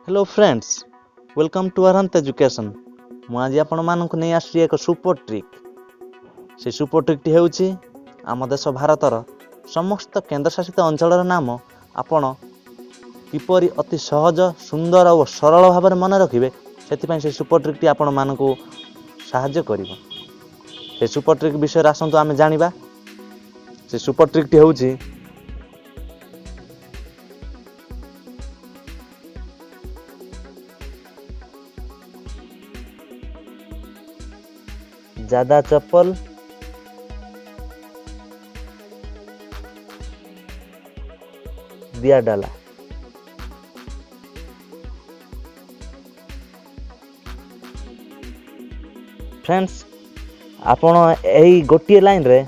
Hello friends, welcome to Arhant education. मु आज आपण मानक नहीं आसी एक सुपर ट्रिक। से सुपर ट्रिकटी हेउची आम देश भारतर समस्त केन्द्रशासित अंचल नाम आपण किपरि अति सहज सुंदर और सरल भाव में मन रखिए से सुपर ट्रिकटी आपण मानक साहाय्य करिवो। से सुपर ट्रिक विषय आसतु आमे जानिबा। से सुपर ट्रिकटी हेउची ज्यादा चप्पल दिया डाला। फ्रेंड्स, आपण यही गोटे लाइन रे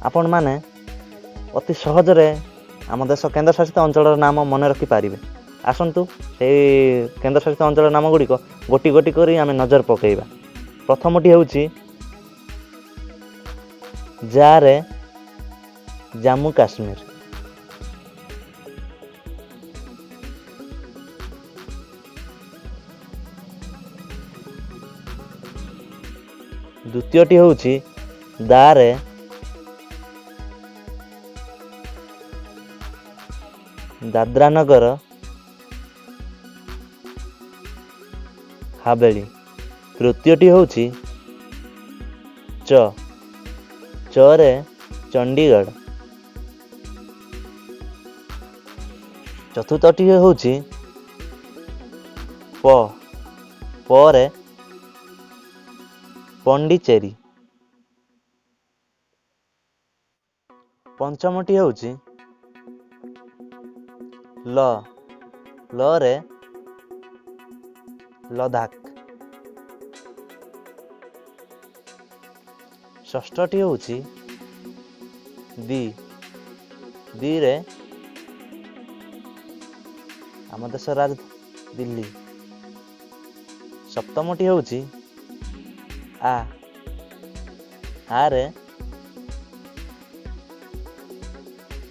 आपण माने अति सहज रे आम देश केन्द्रशासित अंचल नाम मन रखि पारिबे। आसंतु से केन्द्रशासित अंचल नाम गुड़िक गोटी गोटी करी आमे नजर पकेइबा। प्रथमटी हेउची जारे जम्मू काश्मीर। द्वितीयटी होउची दारे दादरा नगर हावेली। तृतीयटी होउची चरे चंडीगढ़। चतुर्थटी होउची परे पंडिचेरी। पंचमटी होउची लरे लद्दाख। षष्ठटी होउची दी रे आम देश राज दिल्ली। सप्तमटी होउची आ रे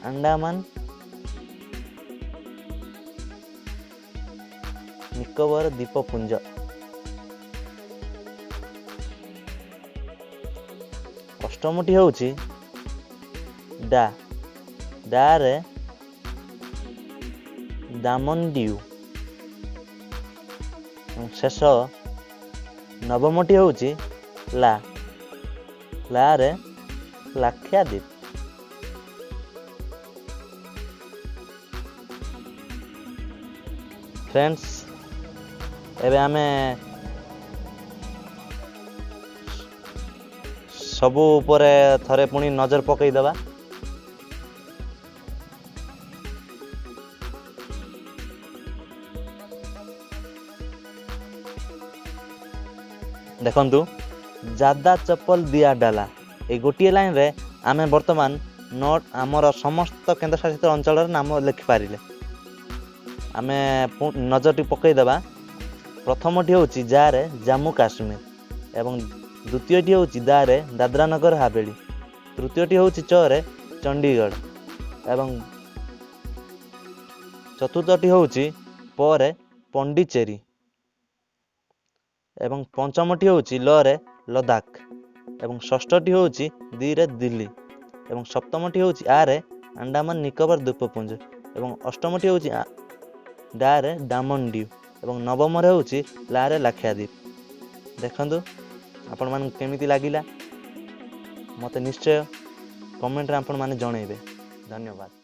अंडमान निकोबर द्वीपपुंज। अष्टमटी होउची डा रे दामन दीव। शेष नवमटी होउची ला रे लाक्षाद्वीप। फ्रेंड्स, एबे आमे सबू उपरे थरे पुणी नजर पकई दबा। देखंतु ज्यादा चप्पल दिया डाला ए गोटे लाइन रे आमे वर्तमान नोट आमर समस्त केन्द्रशासित अंचल नाम लिखि पारिले। आमे नजरटी पकई दबा। प्रथमटी होउची जारे जम्मू काश्मीर एवं द्वितीयटी होउची दारे दादरा नगर हावेली। तृतीयटी होउची चरे चंडीगढ़ एवं चतुर्थटी होउची परे पंडिचेरी एवं पंचमटी होउची लरे लद्दाख एवं षष्ठटी होउची दी रे दिल्ली एवं सप्तमटी होउची आरे अंडमान निकोबर द्वीपपुंज एवं अष्टमटी होउची डा रे दामन दीव एवं नवम रे होउची ला रे लाक्षाद्वीप। देखंतु आपण मान केमिति लागिला मते निश्चय कमेंट रे आपण माने जणैबे। धन्यवाद।